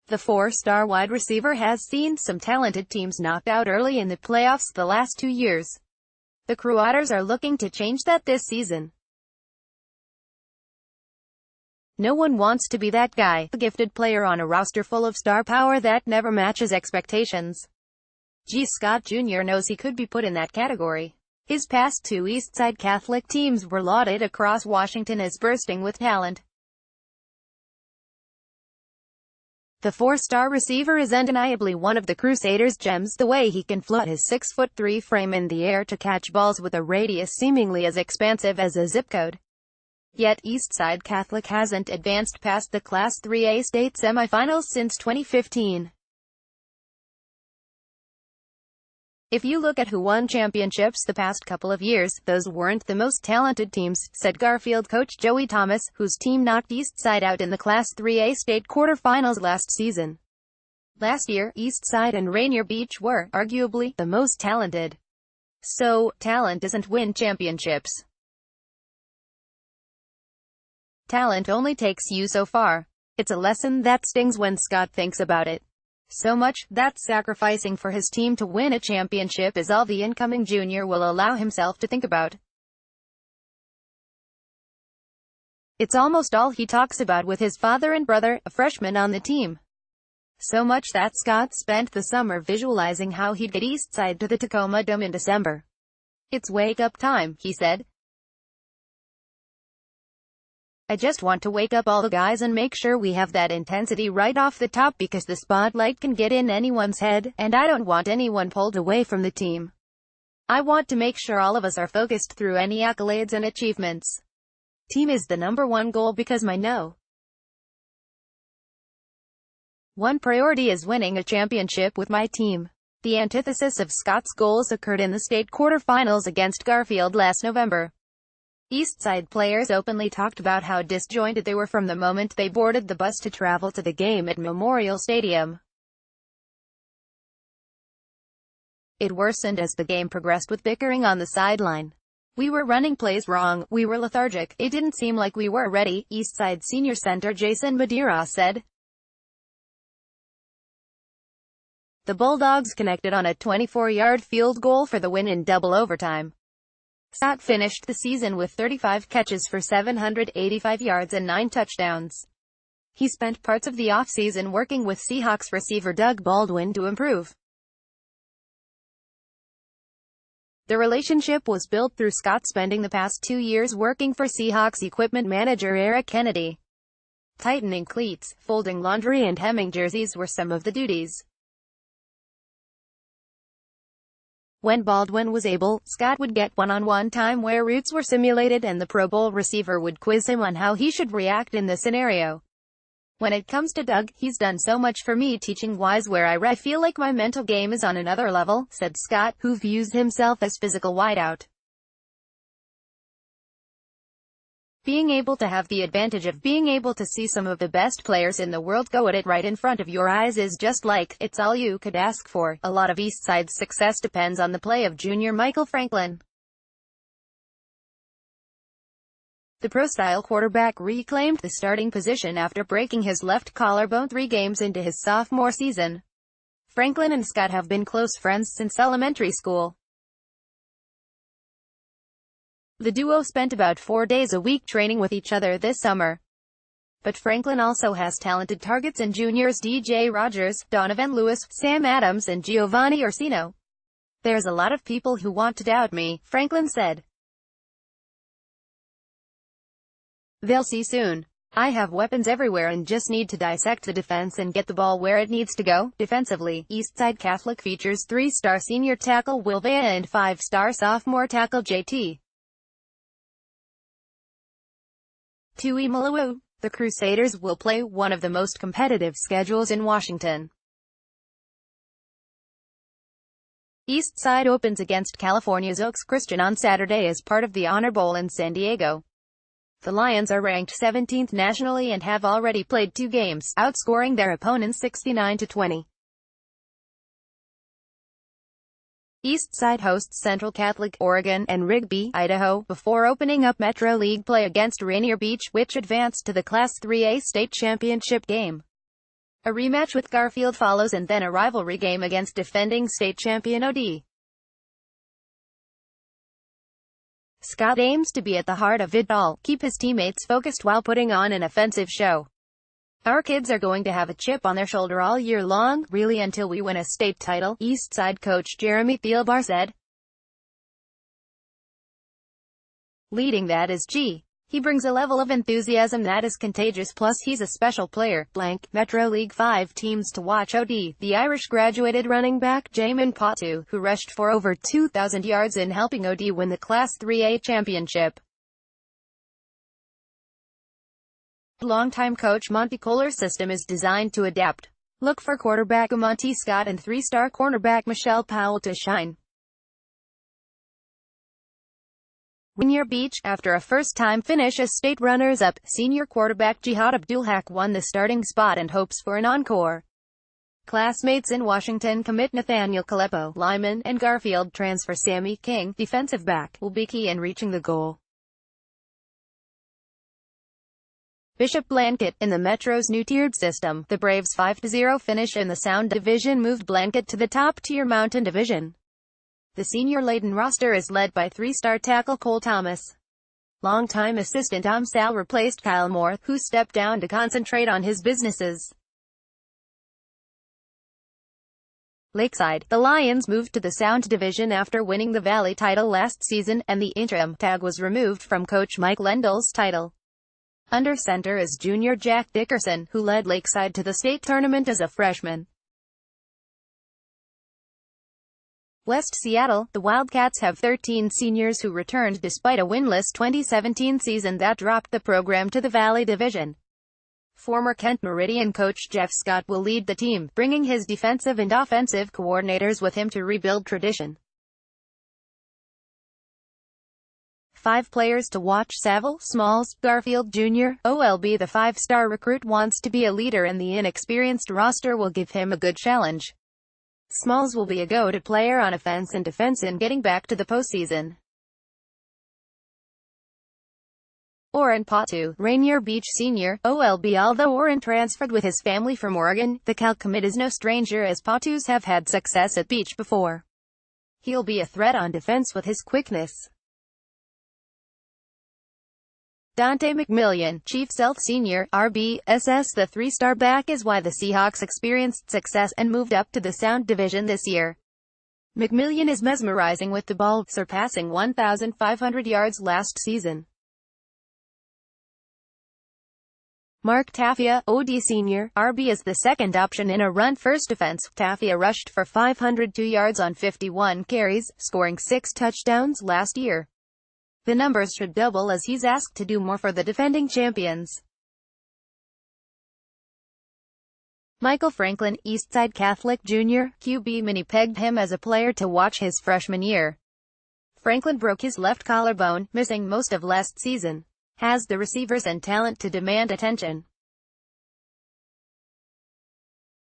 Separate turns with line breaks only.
The four-star wide receiver has seen some talented teams knocked out early in the playoffs the last 2 years. The Crusaders are looking to change that this season. No one wants to be that guy, a gifted player on a roster full of star power that never matches expectations. G. Scott Jr. knows he could be put in that category. His past two Eastside Catholic teams were lauded across Washington as bursting with talent. The four-star receiver is undeniably one of the Crusaders' gems, the way he can float his 6'3" frame in the air to catch balls with a radius seemingly as expansive as a zip code. Yet, Eastside Catholic hasn't advanced past the Class 3A state semifinals since 2015. If you look at who won championships the past couple of years, those weren't the most talented teams, said Garfield coach Joey Thomas, whose team knocked Eastside out in the Class 3A state quarterfinals last season. Last year, Eastside and Rainier Beach were, arguably, the most talented. So, talent doesn't win championships. Talent only takes you so far. It's a lesson that stings when Scott thinks about it. So much, that sacrificing for his team to win a championship is all the incoming junior will allow himself to think about. It's almost all he talks about with his father and brother, a freshman on the team. So much that Scott spent the summer visualizing how he'd get Eastside to the Tacoma Dome in December. It's wake-up time, he said. I just want to wake up all the guys and make sure we have that intensity right off the top because the spotlight can get in anyone's head, and I don't want anyone pulled away from the team. I want to make sure all of us are focused through any accolades and achievements. Team is the #1 goal because my #1 priority is winning a championship with my team. The antithesis of Scott's goals occurred in the state quarterfinals against Garfield last November. Eastside players openly talked about how disjointed they were from the moment they boarded the bus to travel to the game at Memorial Stadium. It worsened as the game progressed with bickering on the sideline. We were running plays wrong, we were lethargic, it didn't seem like we were ready, Eastside senior center Jason Madeira said. The Bulldogs connected on a 24-yard field goal for the win in double overtime. Scott finished the season with 35 catches for 785 yards and 9 touchdowns. He spent parts of the offseason working with Seahawks receiver Doug Baldwin to improve. The relationship was built through Scott spending the past 2 years working for Seahawks equipment manager Eric Kennedy. Tightening cleats, folding laundry and hemming jerseys were some of the duties. When Baldwin was able, Scott would get one-on-one time where routes were simulated and the Pro Bowl receiver would quiz him on how he should react in the scenario. When it comes to Doug, he's done so much for me teaching-wise where I feel like my mental game is on another level, said Scott, who views himself as physical wideout. Being able to have the advantage of being able to see some of the best players in the world go at it right in front of your eyes is just like, it's all you could ask for. A lot of Eastside's success depends on the play of junior Michael Franklin. The pro-style quarterback reclaimed the starting position after breaking his left collarbone 3 games into his sophomore season. Franklin and Scott have been close friends since elementary school. The duo spent about 4 days a week training with each other this summer. But Franklin also has talented targets in juniors DJ Rogers, Donovan Lewis, Sam Adams and Giovanni Orsino. There's a lot of people who want to doubt me, Franklin said. They'll see soon. I have weapons everywhere and just need to dissect the defense and get the ball where it needs to go. Defensively, Eastside Catholic features 3-star senior tackle Will Vea and 5-star sophomore tackle JT. Tuimoloau. The Crusaders will play one of the most competitive schedules in Washington. Eastside opens against California's Oaks Christian on Saturday as part of the Honor Bowl in San Diego. The Lions are ranked 17th nationally and have already played 2 games, outscoring their opponents 69-20. Eastside hosts Central Catholic, Oregon, and Rigby, Idaho, before opening up Metro League play against Rainier Beach, which advanced to the Class 3A state championship game. A rematch with Garfield follows and then a rivalry game against defending state champion OD. Scott aims to be at the heart of it all, keep his teammates focused while putting on an offensive show. Our kids are going to have a chip on their shoulder all year long, really until we win a state title, Eastside coach Jeremy Thielbar said. Leading that is G. He brings a level of enthusiasm that is contagious, plus he's a special player. Metro League 5 teams to watch OD, the Irish graduated running back Jamin Patu, who rushed for over 2,000 yards in helping OD win the Class 3A championship. Longtime coach Monty Kohler's system is designed to adapt. Look for quarterback Monty Scott and three-star cornerback Michelle Powell to shine. Rainier Beach, after a first-time finish as state runners-up, senior quarterback Jihad Abdulhaq won the starting spot and hopes for an encore. Classmates in Washington commit Nathaniel Kalepo, lineman, and Garfield transfer Sammy King, defensive back, will be key in reaching the goal. Bishop Blanket, in the Metro's new tiered system, the Braves' 5-0 finish in the Sound Division moved Blanket to the top-tier Mountain Division. The senior-laden roster is led by three-star tackle Cole Thomas. Longtime assistant Tom Sal replaced Kyle Moore, who stepped down to concentrate on his businesses. Lakeside, the Lions moved to the Sound Division after winning the Valley title last season, and the interim tag was removed from coach Mike Lendl's title. Under center is junior Jack Dickerson, who led Lakeside to the state tournament as a freshman. West Seattle, the Wildcats have 13 seniors who returned despite a winless 2017 season that dropped the program to the Valley Division. Former Kent Meridian coach Jeff Scott will lead the team, bringing his defensive and offensive coordinators with him to rebuild tradition. 5 players to watch: Saville, Smalls, Garfield Jr., OLB. The 5-star recruit wants to be a leader and the inexperienced roster will give him a good challenge. Smalls will be a go-to player on offense and defense in getting back to the postseason. Orrin Patu, Rainier Beach senior, OLB. Although Orrin transferred with his family from Oregon, the Cal commit is no stranger as Patus have had success at Beach before. He'll be a threat on defense with his quickness. Dante McMillian, Chief Sealth Senior, RBSS. The 3-star back is why the Seahawks experienced success and moved up to the Sound Division this year. McMillian is mesmerizing with the ball, surpassing 1,500 yards last season. Mark Tafia, OD Senior, RB is the second option in a run-first defense. Tafia rushed for 502 yards on 51 carries, scoring 6 touchdowns last year. The numbers should double as he's asked to do more for the defending champions. Michael Franklin, Eastside Catholic Jr., QB. Many pegged him as a player to watch his freshman year. Franklin broke his left collarbone, missing most of last season. Has the receivers and talent to demand attention.